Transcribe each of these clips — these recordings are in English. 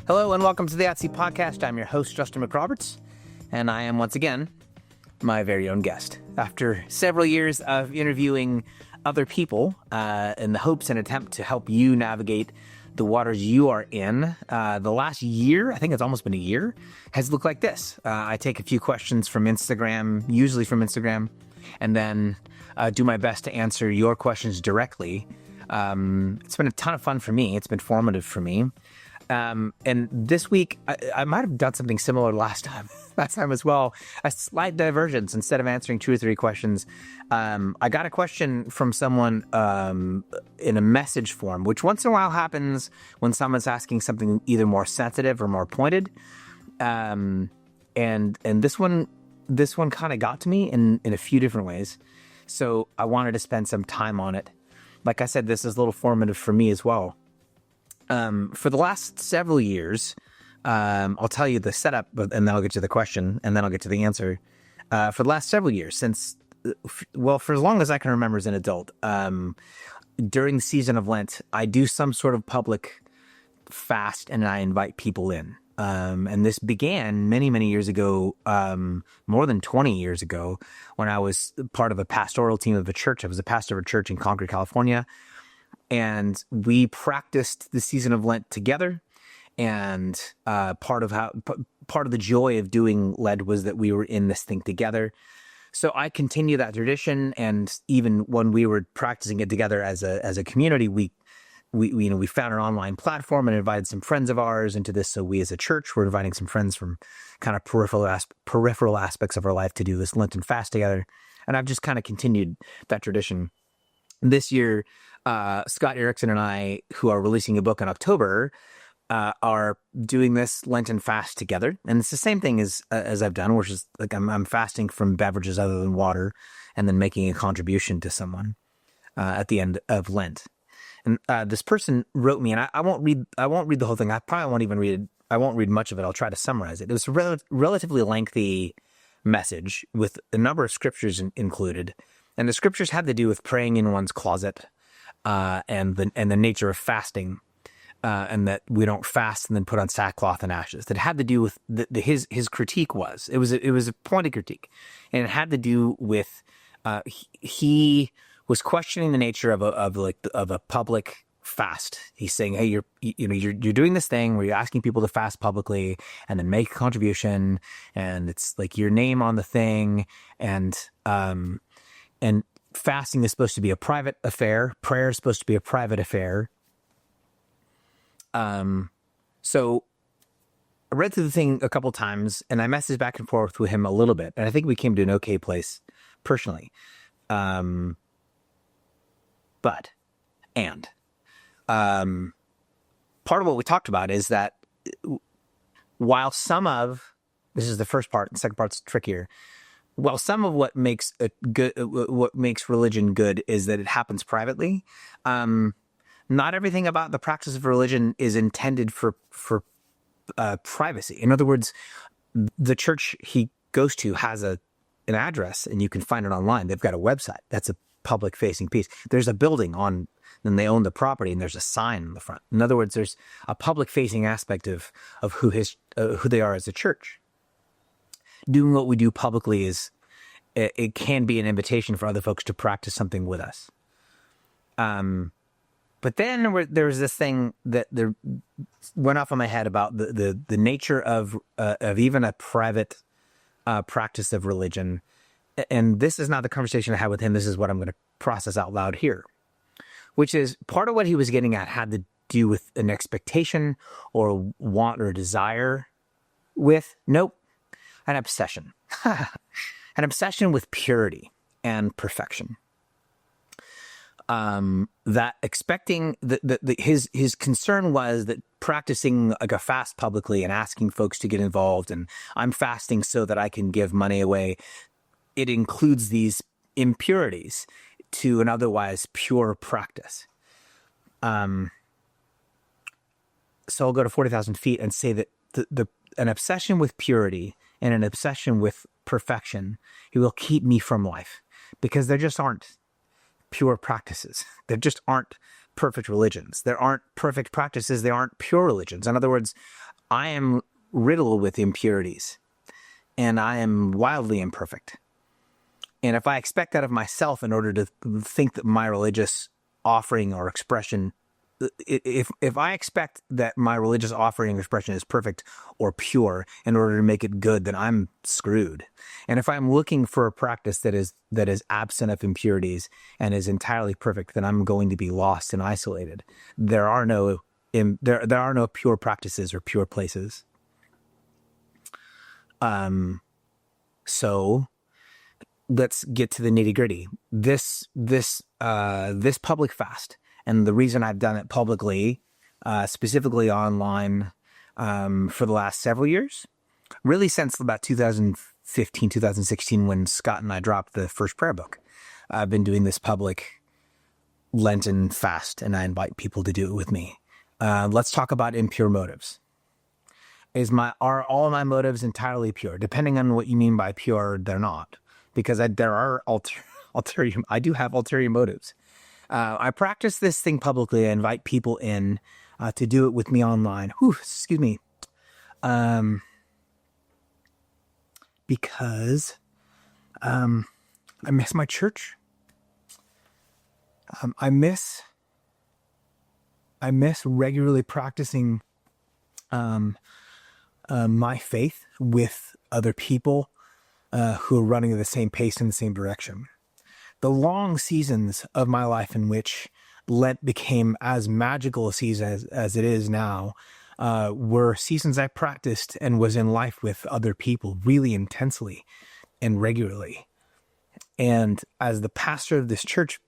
Hello and welcome to the Etsy podcast. I'm your host, Justin McRoberts, and I am once again my very own guest. After several years of interviewing other people in the hopes and attempt to help you navigate the waters you are in, the last year, I think it's almost been a year, has looked like this. I take a few questions from Instagram, usually from Instagram, and then do my best to answer your questions directly. It's been a ton of fun for me. It's been formative for me. And this week, I might have done something similar last time as well. A slight divergence. Instead of answering 2 or 3 questions, I got a question from someone in a message form, which once in a while happens when someone's asking something either more sensitive or more pointed. And this one kind of got to me in a few different ways. So I wanted to spend some time on it. Like I said, this is a little formative for me as well. For the last several years, I'll tell you the setup, and then I'll get to the question, and then I'll get to the answer. For the last several years, for as long as I can remember as an adult, during the season of Lent, I do some sort of public fast, and I invite people in. And this began many, many years ago, more than 20 years ago, when I was part of a pastoral team of a church. I was a pastor of a church in Concord, California. And we practiced the season of Lent together. And part of the joy of doing Lent was that we were in this thing together. So I continue that tradition. And even when we were practicing it together as a community, we found an online platform and invited some friends of ours into this. So we as a church were inviting some friends from kind of peripheral aspects of our life to do this Lenten fast together. And I've just kind of continued that tradition. This year, Scott Erickson and I, who are releasing a book in October, are doing this Lenten fast together. And it's the same thing as I've done, which is like I'm fasting from beverages other than water and then making a contribution to someone at the end of Lent. And this person wrote me, and I won't read the whole thing. I probably won't even read it. I won't read much of it. I'll try to summarize it. It was a relatively lengthy message with a number of scriptures included. And the scriptures had to do with praying in one's closet, and the nature of fasting, and that we don't fast and then put on sackcloth and ashes. That had to do with his critique was it was a pointed critique, and it had to do with he was questioning the nature of a public fast. He's saying, hey, you're doing this thing where you're asking people to fast publicly and then make a contribution, and it's like your name on the thing, and fasting is supposed to be a private affair. Prayer is supposed to be a private affair. So I read through the thing a couple times, and I messaged back and forth with him a little bit, and I think we came to an okay place personally. Part of what we talked about is that while this is the first part, the second part's trickier. Well, some of what makes religion good is that it happens privately. Not everything about the practice of religion is intended for privacy. In other words, the church he goes to has an address, and you can find it online. They've got a website. That's a public-facing piece. There's a building on, and they own the property, and there's a sign on the front. In other words, there's a public-facing aspect of who they are as a church. Doing what we do publicly it can be an invitation for other folks to practice something with us. But then there was this thing that went off in my head about the nature of even a private practice of religion. And this is not the conversation I had with him. This is what I'm going to process out loud here, which is part of what he was getting at had to do with an expectation or want or desire with, an obsession. An obsession with purity and perfection. That expecting his concern was that practicing like a fast publicly and asking folks to get involved, and I'm fasting so that I can give money away, it includes these impurities to an otherwise pure practice. So I'll go to 40,000 feet and say that an obsession with purity and an obsession with perfection, it will keep me from life, because there just aren't pure practices. There just aren't perfect religions. There aren't perfect practices. There aren't pure religions. In other words, I am riddled with impurities, and I am wildly imperfect. And if I expect that of myself in order to think that my religious offering or expression, if I expect that my religious offering or expression is perfect or pure in order to make it good, then I'm screwed. And if I'm looking for a practice that is absent of impurities and is entirely perfect, then I'm going to be lost and isolated. There are no pure practices or pure places. So let's get to the nitty-gritty. This public fast, and the reason I've done it publicly, specifically online, for the last several years, really since about 2015, 2016, when Scott and I dropped the first prayer book. I've been doing this public Lenten fast, and I invite people to do it with me. Let's talk about impure motives. Are all my motives entirely pure? Depending on what you mean by pure, they're not, because there are ulterior. I do have ulterior motives. I practice this thing publicly. I invite people in to do it with me online. Excuse me. Because I miss my church. I miss regularly practicing my faith with other people who are running at the same pace in the same direction. The long seasons of my life in which Lent became as magical a season as it is now were seasons I practiced and was in life with other people really intensely and regularly. And as the pastor of this church,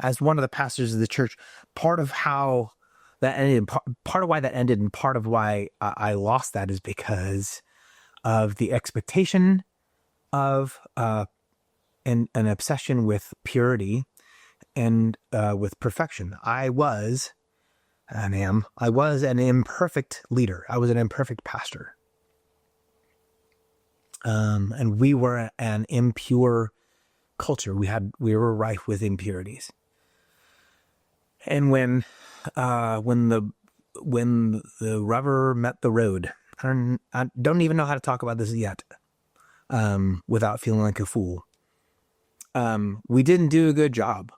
as one of the pastors of the church, part of how that ended, part of why that ended, and part of why I lost that is because of the expectation of an obsession with purity and with perfection. I was an imperfect leader. I was an imperfect pastor. And we were an impure culture. We were rife with impurities. And when the rubber met the road, I don't even know how to talk about this yet, without feeling like a fool. We didn't do a good job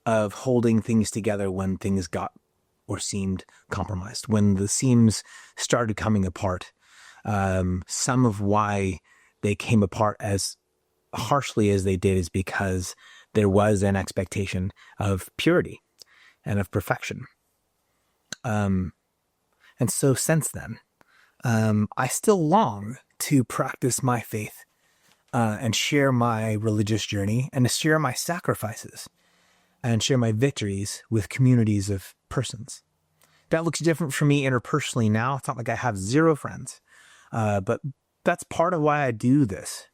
of holding things together when things got or seemed compromised, when the seams started coming apart. Some of why they came apart as harshly as they did is because there was an expectation of purity and of perfection. And so since then, I still long to practice my faith and share my religious journey and to share my sacrifices and share my victories with communities of persons. That looks different for me interpersonally now. It's not like I have zero friends, but that's part of why I do this.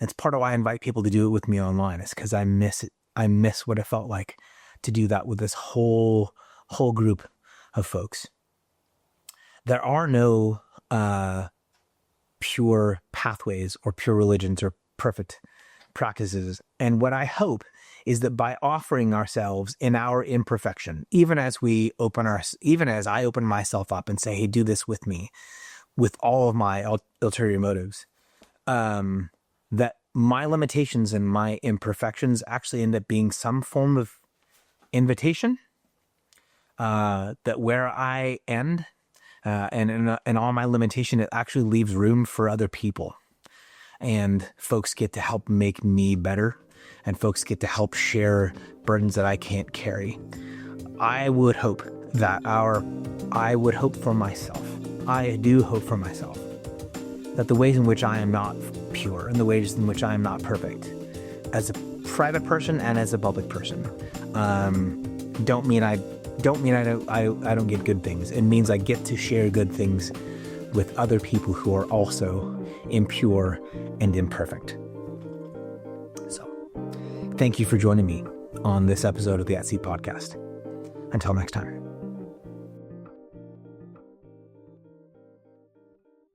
It's part of why I invite people to do it with me online. It's because I miss it. I miss what it felt like to do that with this whole group of folks. There are no pure pathways or pure religions or perfect practices. And what I hope is that by offering ourselves in our imperfection, even as I open myself up and say, hey, do this with me, with all of my ulterior motives, that my limitations and my imperfections actually end up being some form of invitation, that where I end, and in all my limitation, it actually leaves room for other people. And folks get to help make me better, and folks get to help share burdens that I can't carry. I do hope for myself that the ways in which I am not pure and the ways in which I am not perfect, as a private person and as a public person, don't mean I don't get good things. It means I get to share good things with other people who are also impure and imperfect. So, thank you for joining me on this episode of the At Sea Podcast. Until next time.